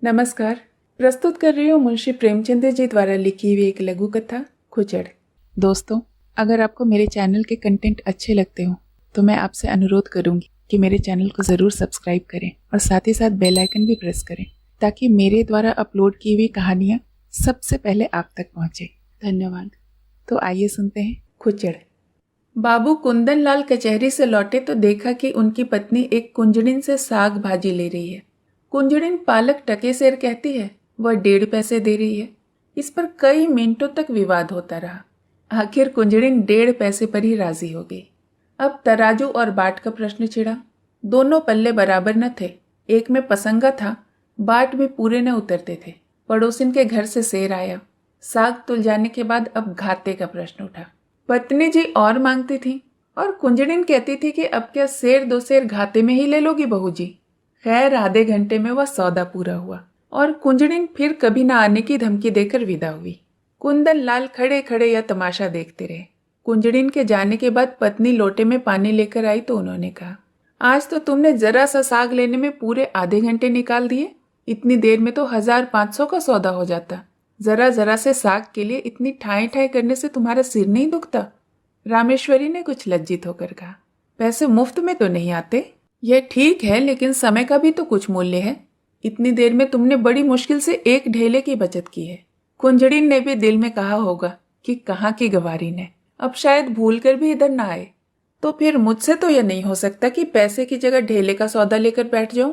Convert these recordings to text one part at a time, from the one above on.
नमस्कार। प्रस्तुत कर रही हूँ मुंशी प्रेमचंद जी द्वारा लिखी हुई एक लघु कथा खुचड़। दोस्तों, अगर आपको मेरे चैनल के कंटेंट अच्छे लगते हो तो मैं आपसे अनुरोध करूंगी कि मेरे चैनल को ज़रूर सब्सक्राइब करें और साथ ही साथ बेल आइकन भी प्रेस करें ताकि मेरे द्वारा अपलोड की हुई कहानियाँ सबसे पहले आप तक पहुँचे। धन्यवाद। तो आइए सुनते हैं खुचड़। बाबू कुंदन लाल कचहरी से लौटे तो देखा कि उनकी पत्नी एक कुंजड़िन से साग भाजी ले रही है। कुंजड़िन पालक टके सेर कहती है, वह 1.5 पैसे दे रही है। इस पर कई मिनटों तक विवाद होता रहा। आखिर कुंजड़िन 1.5 पैसे पर ही राजी हो गई। अब तराजू और बाट का प्रश्न छिड़ा। दोनों पल्ले बराबर न थे। एक में पसंगा था, बाट भी पूरे न उतरते थे। पड़ोसिन के घर से सेर आया। साग तुल जाने के बाद अब घाटे का प्रश्न उठा। पत्नी जी और मांगती थी और कुंजड़िन कहती थी कि अब क्या सेर 2 सेर घाटे में ही ले लोगी बहू जी। खैर आधे घंटे में वह सौदा पूरा हुआ और कुंजड़िन फिर कभी न आने की धमकी देकर विदा हुई। कुंदन लाल खड़े खड़े यह तमाशा देखते रहे। कुंजड़िन के जाने के बाद पत्नी लोटे में पानी लेकर आई तो उन्होंने कहा, आज तो तुमने जरा सा साग लेने में पूरे आधे घंटे निकाल दिए। इतनी देर में तो 1500 का सौदा हो जाता। जरा जरा से साग के लिए इतनी ठाई ठाई करने से तुम्हारा सिर नहीं दुखता? रामेश्वरी ने कुछ लज्जित होकर कहा, पैसे मुफ्त में तो नहीं आते। यह ठीक है, लेकिन समय का भी तो कुछ मूल्य है। इतनी देर में तुमने बड़ी मुश्किल से 1 ढेले की बचत की है। कुंजड़िन ने भी दिल में कहा होगा कि कहाँ की गवारी ने, अब शायद भूल कर भी इधर ना आए। तो फिर मुझसे तो यह नहीं हो सकता कि पैसे की जगह ढेले का सौदा लेकर बैठ जाऊं।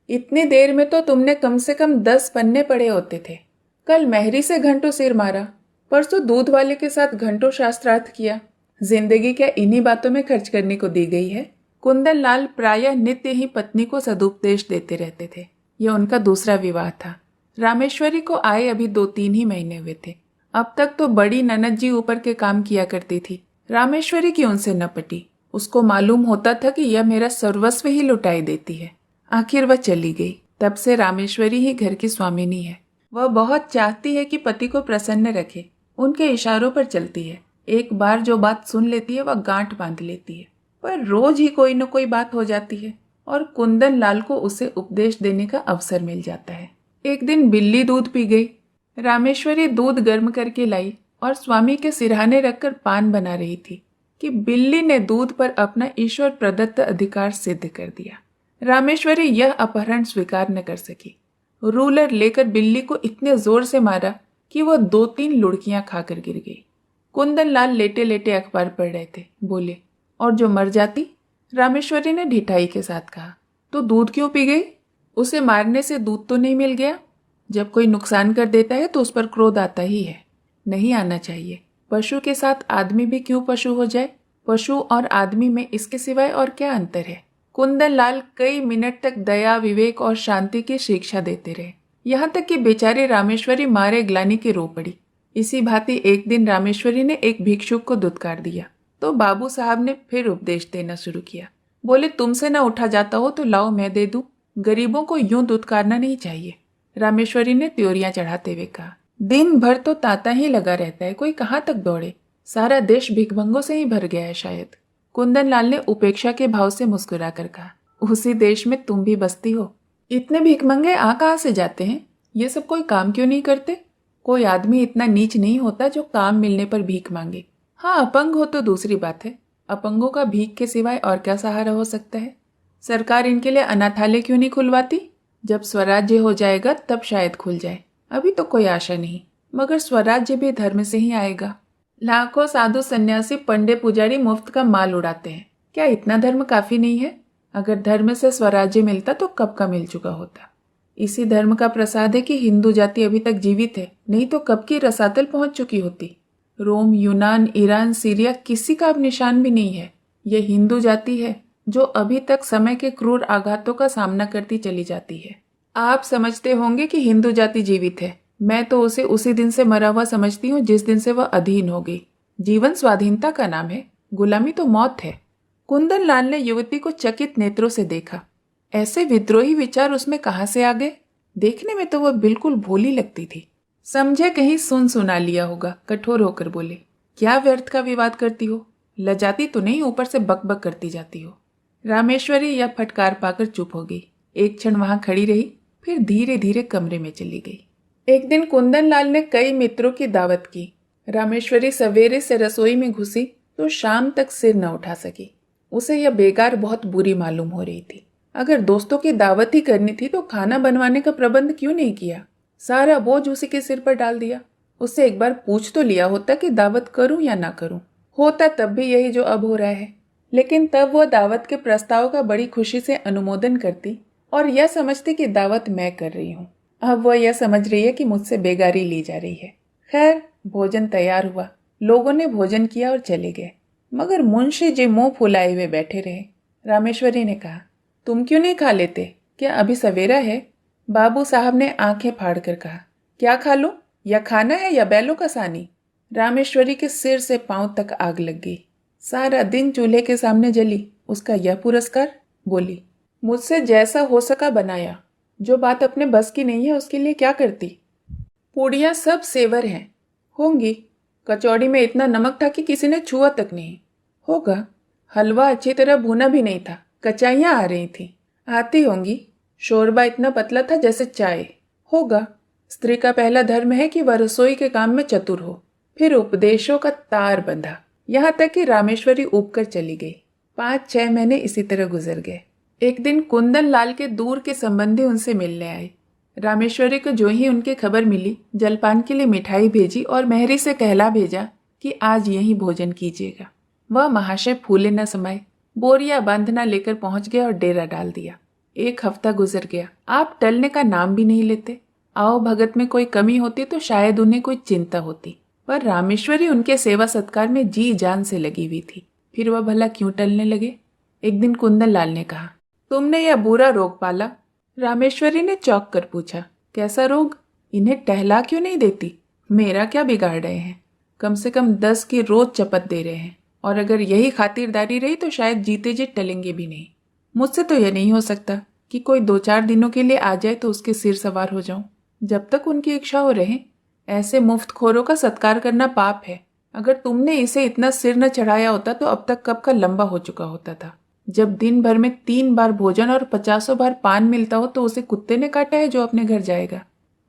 इतनी देर में तो तुमने कम से कम 10 पन्ने पड़े होते थे। कल मेहरी से घंटों सिर मारा, परसों दूध वाले के साथ घंटों शास्त्रार्थ किया। जिंदगी क्या इन्हीं बातों में खर्च करने को दी गई है? कुंदन लाल प्रायः नित्य ही पत्नी को सदुपदेश देते रहते थे। यह उनका दूसरा विवाह था। रामेश्वरी को आए अभी 2-3 ही महीने हुए थे। अब तक तो बड़ी ननद जी ऊपर के काम किया करती थी। रामेश्वरी की उनसे न पटी। उसको मालूम होता था कि यह मेरा सर्वस्व ही लुटाई देती है। आखिर वह चली गई। तब से रामेश्वरी ही घर की स्वामिनी है। वह बहुत चाहती है कि पति को प्रसन्न रखे। उनके इशारों पर चलती है। एक बार जो बात सुन लेती है वह गांठ बांध लेती है, पर रोज ही कोई न कोई बात हो जाती है और कुंदन लाल को उसे उपदेश देने का अवसर मिल जाता है। एक दिन बिल्ली दूध पी गई। रामेश्वरी दूध गर्म करके लाई और स्वामी के सिरहाने रखकर पान बना रही थी कि बिल्ली ने दूध पर अपना ईश्वर प्रदत्त अधिकार सिद्ध कर दिया। रामेश्वरी यह अपहरण स्वीकार न कर सकी। रूलर लेकर बिल्ली को इतने जोर से मारा कि वह 2-3 लुढ़कियां खाकर गिर गई। कुंदन लाल लेटे लेटे अखबार पढ़ रहे थे। बोले, और जो मर जाती? रामेश्वरी ने ढिठाई के साथ कहा, तो दूध क्यों पी गई? उसे मारने से दूध तो नहीं मिल गया? जब कोई नुकसान कर देता है तो उस पर क्रोध आता ही है। नहीं आना चाहिए। पशु के साथ आदमी भी क्यों पशु हो जाए? पशु और आदमी में इसके सिवाय और क्या अंतर है? कुंदन लाल कई मिनट तक दया, विवेक और शांति की शिक्षा देते रहे, यहाँ तक कि बेचारी रामेश्वरी मारे ग्लानि की रो पड़ी। इसी भांति एक दिन रामेश्वरी ने एक भिक्षुक को दुत्कार दिया तो बाबू साहब ने फिर उपदेश देना शुरू किया। बोले, तुमसे न उठा जाता हो तो लाओ मैं दे दूं। गरीबों को यूं दुत्कारना नहीं चाहिए। रामेश्वरी ने त्योरियां चढ़ाते हुए कहा, दिन भर तो तांता ही लगा रहता है, कोई कहाँ तक दौड़े। सारा देश भिखमंगों से ही भर गया है शायद। कुंदन लाल ने उपेक्षा के भाव से मुस्कुरा कर कहा, उसी देश में तुम भी बसती हो। इतने भिखमंगे आ कहाँ से जाते हैं? ये सब कोई काम क्यों नहीं करते? कोई आदमी इतना नीच नहीं होता जो काम मिलने पर भीख मांगे। हाँ, अपंग हो तो दूसरी बात है। अपंगों का भीख के सिवाय और क्या सहारा हो सकता है? सरकार इनके लिए अनाथालय क्यों नहीं खुलवाती? जब स्वराज्य हो जाएगा तब शायद खुल जाए। अभी तो कोई आशा नहीं, मगर स्वराज्य भी धर्म से ही आएगा। लाखों साधु सन्यासी पंडे पुजारी मुफ्त का माल उड़ाते हैं। क्या इतना धर्म काफी नहीं है? अगर धर्म से स्वराज्य मिलता तो कब का मिल चुका होता। इसी धर्म का प्रसाद है कि हिंदू जाति अभी तक जीवित है, नहीं तो कब की रसातल पहुंच चुकी होती। रोम, यूनान, ईरान, सीरिया किसी का अब निशान भी नहीं है। यह हिंदू जाति है जो अभी तक समय के क्रूर आघातों का सामना करती चली जाती है। आप समझते होंगे कि हिंदू जाति जीवित है। मैं तो उसे उसी दिन से मरा हुआ समझती हूँ जिस दिन से वह अधीन हो गई। जीवन स्वाधीनता का नाम है, गुलामी तो मौत है। कुंदन लाल ने युवती को चकित नेत्रों से देखा। ऐसे विद्रोही विचार उसमें कहाँ से आ गए? देखने में तो वह बिल्कुल भोली लगती थी। समझे कहीं सुन सुना लिया होगा। कठोर होकर बोले, क्या व्यर्थ का विवाद करती हो? लजाती तो नहीं, ऊपर से बकबक करती जाती हो। रामेश्वरी यह फटकार पाकर चुप हो गई। एक क्षण वहां खड़ी रही, फिर धीरे धीरे कमरे में चली गई। एक दिन कुंदन लाल ने कई मित्रों की दावत की। रामेश्वरी सवेरे से रसोई में घुसी तो शाम तक सिर न उठा सकी। उसे यह बेकार बहुत बुरी मालूम हो रही थी। अगर दोस्तों की दावत ही करनी थी तो खाना बनवाने का प्रबंध क्यों नहीं किया? सारा बोझ उसी के सिर पर डाल दिया। उससे एक बार पूछ तो लिया होता कि दावत करूं या ना करूं। होता तब भी यही जो अब हो रहा है। लेकिन तब वह दावत के प्रस्ताव का बड़ी खुशी से अनुमोदन करती और यह समझती कि दावत मैं कर रही हूँ। अब वह यह समझ रही है कि मुझसे बेगारी ली जा रही है। खैर, भोजन तैयार हुआ। लोगों ने भोजन किया और चले गए, मगर मुंशी जी मुंह फुलाए हुए बैठे रहे। रामेश्वरी ने कहा, तुम क्यों नहीं खा लेते? क्या अभी सवेरा है? बाबू साहब ने आंखें फाड़ कर कहा, क्या खा लूं? या खाना है या बैलों का सानी? रामेश्वरी के सिर से पांव तक आग लग गई। सारा दिन चूल्हे के सामने जली, उसका यह पुरस्कार? बोली, मुझसे जैसा हो सका बनाया। जो बात अपने बस की नहीं है उसके लिए क्या करती? पूड़ियाँ सब सेवर हैं। होंगी। कचौड़ी में इतना नमक था कि किसी ने छुआ तक नहीं। होगा। हलवा अच्छी तरह भुना भी नहीं था, कचाइयाँ आ रही थी। आती होंगी। शोरबा इतना पतला था जैसे चाय। होगा। स्त्री का पहला धर्म है कि वह रसोई के काम में चतुर हो। फिर उपदेशों का तार बंधा, यहाँ तक कि रामेश्वरी ऊबकर चली गई। 5-6 महीने इसी तरह गुजर गए। एक दिन कुंदन लाल के दूर के संबंधी उनसे मिलने आए। रामेश्वरी को जो ही उनकी खबर मिली, जलपान के लिए मिठाई भेजी और मेहरी से कहला भेजा कि आज यहीं भोजन कीजिएगा। वह महाशय फूले न समाये, बोरिया बांधना लेकर पहुंच गया और डेरा डाल दिया। 1 हफ्ता गुजर गया। आप टलने का नाम भी नहीं लेते। आओ भगत में कोई कमी होती तो शायद उन्हें कोई चिंता होती, पर रामेश्वरी उनके सेवा सत्कार में जी जान से लगी हुई थी। फिर वह भला क्यों टलने लगे? एक दिन कुंदन लाल ने कहा, तुमने यह बुरा रोग पाला? रामेश्वरी ने चौंक कर पूछा, कैसा रोग? इन्हें टहला क्यों नहीं देती? मेरा क्या बिगाड़ रहे हैं? कम से कम 10 की रोज चपत दे रहे हैं, और अगर यही खातिरदारी रही तो शायद जीते जी टलेंगे भी नहीं। मुझसे तो यह नहीं हो सकता कि कोई 2-4 दिनों के लिए आ जाए तो उसके सिर सवार हो जाऊं। जब तक उनकी इच्छा हो रहे। ऐसे मुफ्तखोरों का सत्कार करना पाप है। अगर तुमने इसे इतना सिर न चढ़ाया होता तो अब तक कब का लंबा हो चुका होता था। जब दिन भर में 3 बार भोजन और 50 बार पान मिलता हो तो उसे कुत्ते ने काटा है जो अपने घर जाएगा।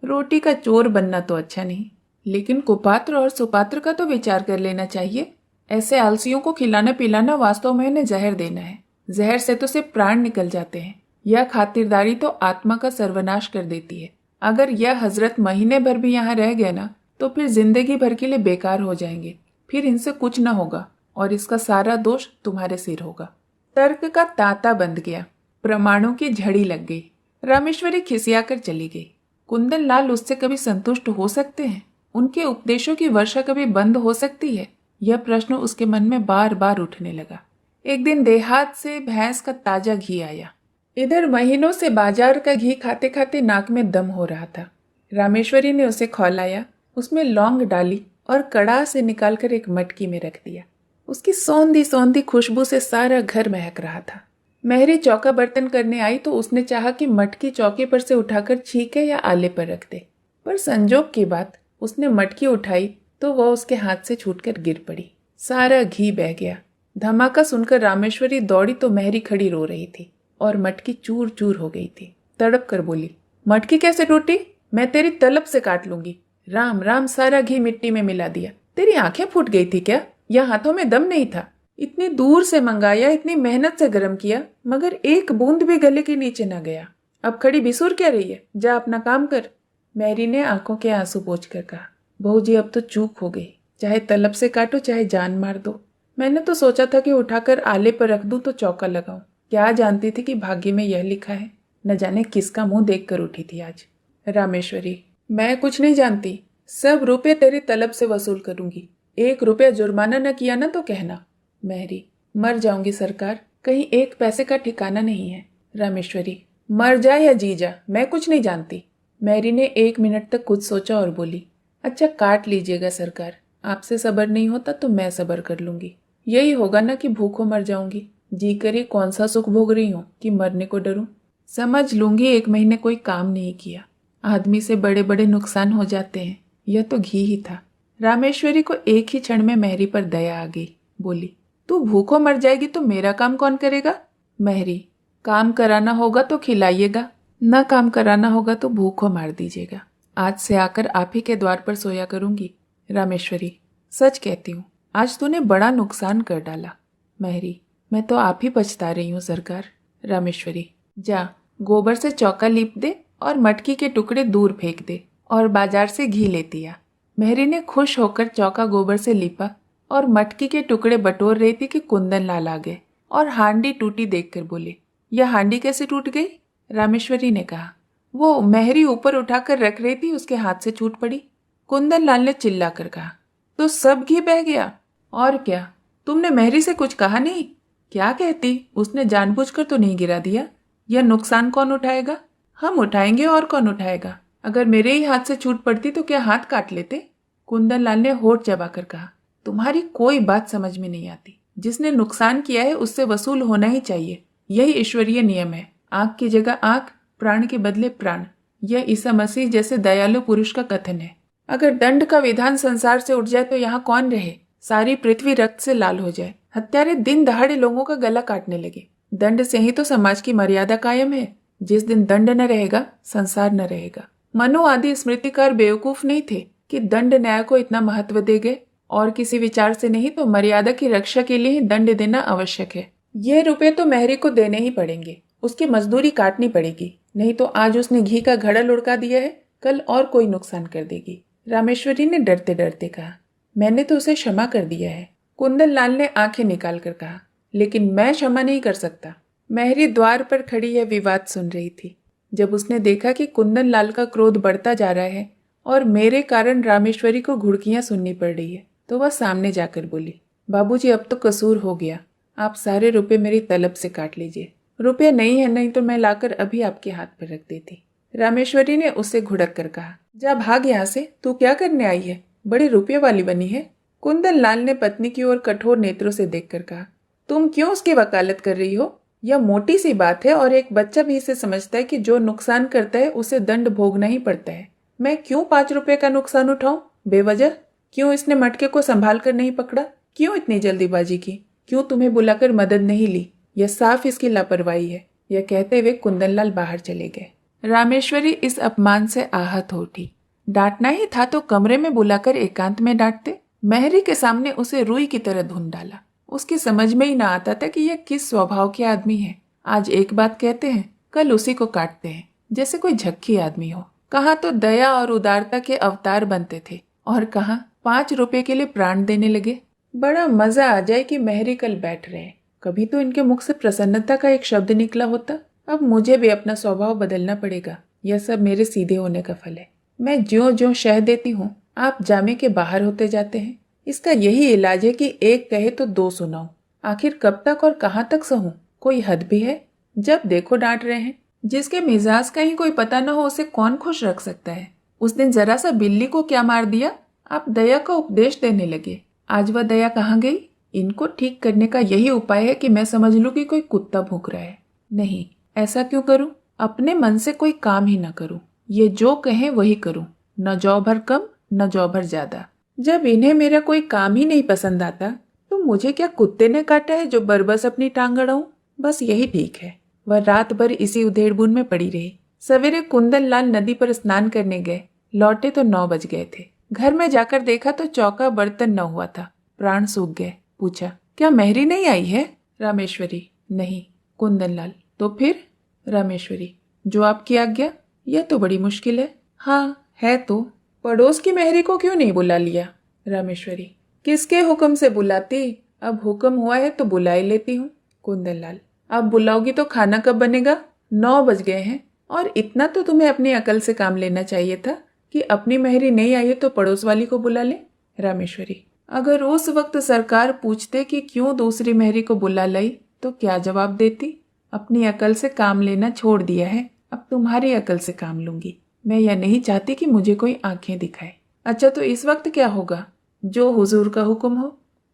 रोटी का चोर बनना तो अच्छा नहीं, लेकिन कुपात्र और सुपात्र का तो विचार कर लेना चाहिए। ऐसे आलसियों को खिलाना पिलाना वास्तव में उन्हें जहर देना है। जहर से तो सिर्फ प्राण निकल जाते हैं। यह खातिरदारी तो आत्मा का सर्वनाश कर देती है। अगर यह हजरत महीने भर भी यहाँ रह गए ना तो फिर जिंदगी भर के लिए बेकार हो जाएंगे। फिर इनसे कुछ न होगा और इसका सारा दोष तुम्हारे सिर होगा। तर्क का तांता बंध गया। प्रमाणों की झड़ी लग गई। रामेश्वरी खिसियाकर चली गई। कुंदन लाल उससे कभी संतुष्ट हो सकते हैं? उनके उपदेशों की वर्षा कभी बंद हो सकती है? यह प्रश्न उसके मन में बार बार उठने लगा। एक दिन देहात से भैंस का ताजा घी आया। इधर महीनों से बाजार का घी खाते खाते नाक में दम हो रहा था। रामेश्वरी ने उसे खौलाया, उसमें लौंग डाली और कड़ा से निकालकर एक मटकी में रख दिया। उसकी सौंधी सौंधी खुशबू से सारा घर महक रहा था। मेहरी चौका बर्तन करने आई तो उसने चाहा कि मटकी चौके पर से उठाकर छीके या आले पर रख दे, पर संजोग की बात, उसने मटकी उठाई तो वह उसके हाथ से छूटकर गिर पड़ी। सारा घी बह गया। धमाका सुनकर रामेश्वरी दौड़ी तो मेहरी खड़ी रो रही थी और मटकी चूर चूर हो गई थी। तड़प कर बोली, मटकी कैसे टूटी? मैं तेरी तलब से काट लूंगी। राम राम, सारा घी मिट्टी में मिला दिया। तेरी आंखें फूट गई थी क्या? या हाथों में दम नहीं था? इतनी दूर से मंगाया, इतनी मेहनत से गर्म किया, मगर एक बूंद भी गले के नीचे न गया। अब खड़ी बिसूर क्या रही है? जा अपना काम कर। मैरी ने आंखों के आंसू पोंछ कर कहा, बहू जी अब तो चूक हो गई। चाहे तलब से काटो चाहे जान मार दो। मैंने तो सोचा था कि उठाकर आले पर रख दूं तो चौका लगाऊं। क्या जानती थी कि भाग्य में यह लिखा है। न जाने किसका मुंह देख कर उठी थी आज। रामेश्वरी, मैं कुछ नहीं जानती। सब रुपये तेरी तलब से वसूल करूंगी। 1 रुपया जुर्माना न किया ना तो कहना। मेहरी, मर जाऊंगी सरकार, कहीं 1 पैसे का ठिकाना नहीं है। रामेश्वरी, मर जा या जी जा, मैं कुछ नहीं जानती। मेहरी ने 1 मिनट तक कुछ सोचा और बोली, अच्छा काट लीजिएगा सरकार, आपसे सब्र नहीं होता तो मैं सब्र कर लूंगी। यही होगा ना कि भूखों मर जाऊंगी। जी कर ये कौन सा सुख भोग रही हूँ कि मरने को डरूं। समझ लूंगी 1 महीने कोई काम नहीं किया। आदमी से बड़े बड़े नुकसान हो जाते हैं। यह तो घी ही था। रामेश्वरी को एक ही क्षण में मेहरी पर दया आ गई। बोली, तू भूखों मर जाएगी तो मेरा काम कौन करेगा? मेहरी, काम कराना होगा तो खिलाइएगा, न काम कराना होगा तो भूखों मार दीजिएगा। आज से आकर आप ही के द्वार पर सोया करूंगी। रामेश्वरी, सच कहती हूँ, आज तूने बड़ा नुकसान कर डाला। महरी, मैं तो आप ही पछता रही हूँ सरकार। रामेश्वरी, जा गोबर से चौका लीप दे और मटकी के टुकड़े दूर फेंक दे और बाजार से घी लेती आ। महरी ने खुश होकर चौका गोबर से लीपा और मटकी के टुकड़े बटोर रही थी कि कुंदन लाल आ गए और हांडी टूटी देखकर बोले, यह हांडी कैसे टूट गई? रामेश्वरी ने कहा, वो महरी ऊपर उठाकर रख रही थी, उसके हाथ से छूट पड़ी। कुंदन लाल ने चिल्ला कर कहा, तो सब घी बह गया? और क्या, तुमने महरी से कुछ कहा नहीं? क्या कहती, उसने जानबूझकर तो नहीं गिरा दिया। यह नुकसान कौन उठाएगा? हम उठाएंगे, और कौन उठाएगा? अगर मेरे ही हाथ से छूट पड़ती तो क्या हाथ काट लेते? कुंदन लाल ने होठ चबाकर कहा, तुम्हारी कोई बात समझ में नहीं आती। जिसने नुकसान किया है उससे वसूल होना ही चाहिए। यही ईश्वरीय नियम है। आंख की जगह आंख, प्राण के बदले प्राण। यह ईसा मसीह जैसे दयालु पुरुष का कथन है। अगर दंड का विधान संसार से उठ जाए तो यहाँ कौन रहे? सारी पृथ्वी रक्त से लाल हो जाए, हत्यारे दिन दहाड़े लोगों का गला काटने लगे। दंड से ही तो समाज की मर्यादा कायम है। जिस दिन दंड न रहेगा, संसार न रहेगा। मनु आदि स्मृतिकार बेवकूफ नहीं थे कि दंड न्याय को इतना महत्व दे गए। और किसी विचार से नहीं तो मर्यादा की रक्षा के लिए ही दंड देना आवश्यक है। ये रुपए तो महरी को देने ही पड़ेंगे, उसकी मजदूरी काटनी पड़ेगी। नहीं तो आज उसने घी का घड़ा लुढ़का दिया है, कल और कोई नुकसान कर देगी। रामेश्वरी ने डरते डरते कहा, मैंने तो उसे क्षमा कर दिया है। कुंदन लाल ने आंखें निकाल कर कहा, लेकिन मैं क्षमा नहीं कर सकता। महरी द्वार पर खड़ी यह विवाद सुन रही थी। जब उसने देखा कि कुंदन लाल का क्रोध बढ़ता जा रहा है और मेरे कारण रामेश्वरी को घुड़कियां सुननी पड़ रही है, तो वह सामने जाकर बोली, बाबूजी, अब तो कसूर हो गया। आप सारे रुपए मेरी तलब से काट लीजिए। रुपये नहीं है, नहीं तो मैं लाकर अभी आपके हाथ पर रख देती। रामेश्वरी ने उससे घुड़क कर कहा, जा भाग यहाँ से, तू क्या करने आई है? बड़ी रुपये वाली बनी है। कुंदन लाल ने पत्नी की ओर कठोर नेत्रों से देखकर कहा, तुम क्यों उसकी वकालत कर रही हो? यह मोटी सी बात है और एक बच्चा भी इसे समझता है कि जो नुकसान करता है उसे दंड भोगना ही पड़ता है। मैं क्यों 5 रुपए का नुकसान उठाऊं बेवजह? क्यों इसने मटके को संभाल कर नहीं पकड़ा? क्यों इतनी जल्दीबाजी की? क्यों तुम्हें बुलाकर मदद नहीं ली? यह साफ इसकी लापरवाही है। यह कहते हुए कुंदनलाल बाहर चले गए। रामेश्वरी इस अपमान से आहत हो उठी। डांटना ही था तो कमरे में बुलाकर एकांत में डांटते। महरी के सामने उसे रुई की तरह धुन डाला। उसकी समझ में ही ना आता था कि यह किस स्वभाव के आदमी है। आज एक बात कहते हैं, कल उसी को काटते हैं, जैसे कोई झक्की आदमी हो। कहाँ तो दया और उदारता के अवतार बनते थे और कहाँ 5 रुपए के लिए प्राण देने लगे। बड़ा मजा आ जाए कि महरी कल बैठ रहे। कभी तो इनके मुख से प्रसन्नता का एक शब्द निकला होता। अब मुझे भी अपना स्वभाव बदलना पड़ेगा। यह सब मेरे सीधे होने का फल है। मैं ज्यों ज्यों शह देती हूँ, आप जामे के बाहर होते जाते हैं। इसका यही इलाज है कि एक कहे तो 2 सुनाऊं। आखिर कब तक और कहाँ तक सहूं? कोई हद भी है। जब देखो डांट रहे हैं। जिसके मिजाज का ही कोई पता न हो उसे कौन खुश रख सकता है? उस दिन जरा सा बिल्ली को क्या मार दिया, आप दया का उपदेश देने लगे। आज वह दया कहाँ गई? इनको ठीक करने का यही उपाय है कि मैं समझ लूं कि कोई कुत्ता भौंक रहा है। नहीं, ऐसा क्यों करूं? अपने मन से कोई काम ही ना करूं। ये जो कहें वही करूं, न जौ भर कम न जौ भर ज्यादा। जब इन्हें मेरा कोई काम ही नहीं पसंद आता तो मुझे क्या कुत्ते ने काटा है जो बरबस अपनी टांग अड़ाऊं? बस यही ठीक है। वह रात भर इसी उधेड़बुन में पड़ी रही। सवेरे कुंदन लाल नदी पर स्नान करने गए। लौटे तो 9 बज गए थे। घर में जाकर देखा तो चौका बर्तन न हुआ था। प्राण सूख गए। पूछा, क्या महरी नहीं आई है? रामेश्वरी, नहीं। कुंदन लाल, तो फिर? रामेश्वरी, जो आपकी आज्ञा। यह तो बड़ी मुश्किल है। हाँ है तो। पड़ोस की महरी को क्यों नहीं बुला लिया? रामेश्वरी, किसके हुक्म से बुलाती? अब हुक्म हुआ है तो बुला ही लेती हूँ। कुंदन लाल, अब बुलाओगी तो खाना कब बनेगा? 9 बज गए हैं। और इतना तो तुम्हें अपनी अकल से काम लेना चाहिए था कि अपनी महरी नहीं आई है तो पड़ोस वाली को बुला ले। रामेश्वरी, अगर उस वक्त सरकार पूछते कि क्यों दूसरी महरी को बुला लाई तो क्या जवाब देती? अपनी अकल से काम लेना छोड़ दिया है, अब तुम्हारी अकल से काम लूंगी। मैं यह नहीं चाहती कि मुझे कोई आंखें दिखाए। अच्छा, तो इस वक्त क्या होगा? जो हुजूर का हुक्म हो।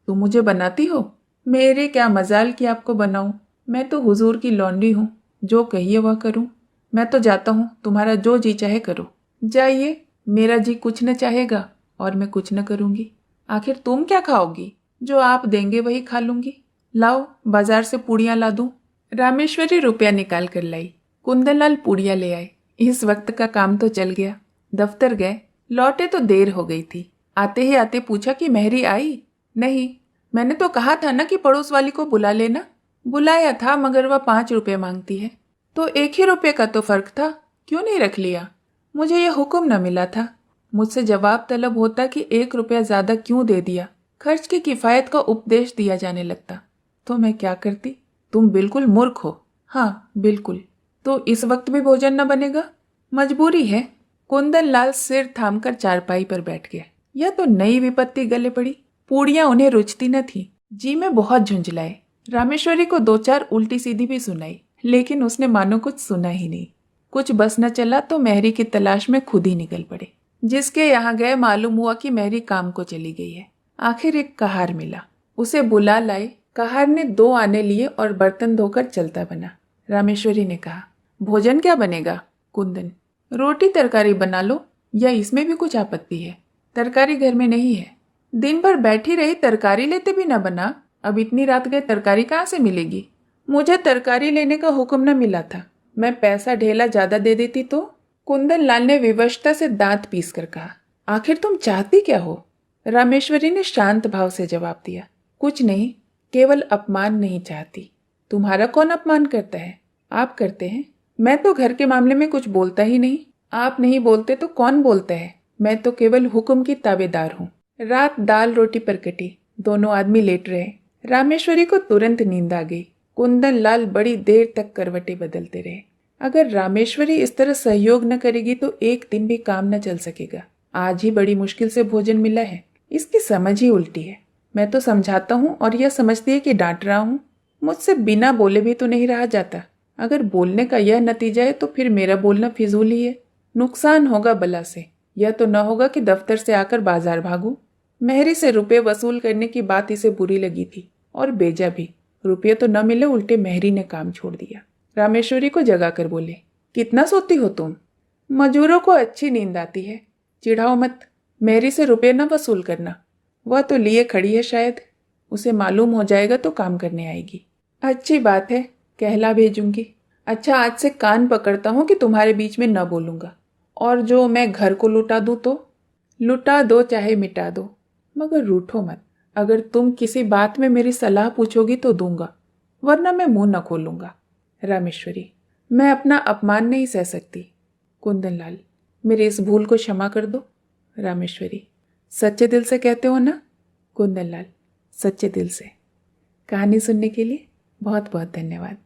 तुम मुझे बनाती हो? मेरे क्या मजाल कि आपको बनाऊं। मैं तो हुजूर की लौंडी हूँ। जो कहिए वह करूं। मैं तो जाता हूँ, तुम्हारा जो जी चाहे करो। जाइए, मेरा जी कुछ न चाहेगा और मैं कुछ न करूंगी। आखिर तुम क्या खाओगी? जो आप देंगे वही खा लूंगी। लाओ, बाजार से पूड़ियाँ ला दूं। रामेश्वरी रुपया निकाल कर लाई। कुंदनलाल पूड़ियाँ ले आए। इस वक्त का काम तो चल गया। दफ्तर गए, लौटे तो देर हो गई थी। आते ही आते पूछा कि मेहरी आई? नहीं, मैंने तो कहा था ना कि पड़ोस वाली को बुला लेना। बुलाया था मगर वह 5 रुपये मांगती है। तो 1 ही रुपये का तो फर्क था, क्यों नहीं रख लिया? मुझे यह हुक्म न मिला था। मुझसे जवाब तलब होता कि 1 रुपया ज्यादा क्यों दे दिया। खर्च की किफायत का उपदेश दिया जाने लगता तो मैं क्या करती? तुम बिल्कुल मूर्ख हो। हाँ बिल्कुल। तो इस वक्त भी भोजन न बनेगा? मजबूरी है। कुंदनलाल सिर थामकर चारपाई पर बैठ गया। यह तो नई विपत्ति गले पड़ी। पूड़ियां उन्हें रुचती न थी। जी में बहुत झुंझलाए। रामेश्वरी को 2-4 उल्टी सीधी भी सुनाई, लेकिन उसने मानो कुछ सुना ही नहीं। कुछ बस न चला तो मेहरी की तलाश में खुद ही निकल पड़े। जिसके यहाँ गए मालूम हुआ कि मेहरी काम को चली गई है। आखिर एक कहार मिला, उसे बुला लाए। कहार ने 2 आने लिए और बर्तन धोकर चलता बना। रामेश्वरी ने कहा, भोजन क्या बनेगा? कुंदन, रोटी तरकारी बना लो, या इसमें भी कुछ आपत्ति है? तरकारी घर में नहीं है। दिन भर बैठी रही, तरकारी लेते भी न बना। अब इतनी रात गए तरकारी कहाँ से मिलेगी? मुझे तरकारी लेने का हुक्म न मिला था। मैं पैसा ढेला ज्यादा दे देती तो? कुंदनलाल ने विवशता से दांत पीस कर कहा, आखिर तुम चाहती क्या हो? रामेश्वरी ने शांत भाव से जवाब दिया, कुछ नहीं, केवल अपमान नहीं चाहती। तुम्हारा कौन अपमान करता है? आप करते हैं। मैं तो घर के मामले में कुछ बोलता ही नहीं। आप नहीं बोलते तो कौन बोलता है? मैं तो केवल हुक्म की ताबेदार हूँ। रात दाल रोटी पर कटी। दोनों आदमी लेट रहे। रामेश्वरी को तुरंत नींद आ गई। कुंदनलाल बड़ी देर तक करवटें बदलते रहे। अगर रामेश्वरी इस तरह सहयोग न करेगी तो एक दिन भी काम न चल सकेगा। आज ही बड़ी मुश्किल से भोजन मिला है। इसकी समझ ही उल्टी है। मैं तो समझाता हूँ और यह समझती है कि डांट रहा हूँ। मुझसे बिना बोले भी तो नहीं रहा जाता। अगर बोलने का यह नतीजा है तो फिर मेरा बोलना फिजूल ही है। नुकसान होगा बला से। यह तो न होगा कि दफ्तर से आकर बाजार भागूं। मेहरी से रुपये वसूल करने की बात इसे बुरी लगी थी और बेजा भी। रुपये तो न मिले, उल्टे मेहरी ने काम छोड़ दिया। रामेश्वरी को जगाकर बोले, कितना सोती हो तुम? मजूरों को अच्छी नींद आती है। चिढ़ाओ मत। मेहरी से रुपये न वसूल करना। वह तो लिए खड़ी है, शायद उसे मालूम हो जाएगा तो काम करने आएगी। अच्छी बात है, कहला भेजूंगी। अच्छा, आज से कान पकड़ता हूँ कि तुम्हारे बीच में न बोलूंगा। और जो मैं घर को लुटा दूँ तो? लुटा दो चाहे मिटा दो, मगर रूठो मत। अगर तुम किसी बात में मेरी सलाह पूछोगी तो दूंगा, वरना मैं मुंह न खोलूंगा। रामेश्वरी, मैं अपना अपमान नहीं सह सकती। कुंदनलाल, मेरी इस भूल को क्षमा कर दो। रामेश्वरी, सच्चे दिल से कहते हो ना? कुंदनलाल, सच्चे दिल से। कहानी सुनने के लिए बहुत बहुत धन्यवाद।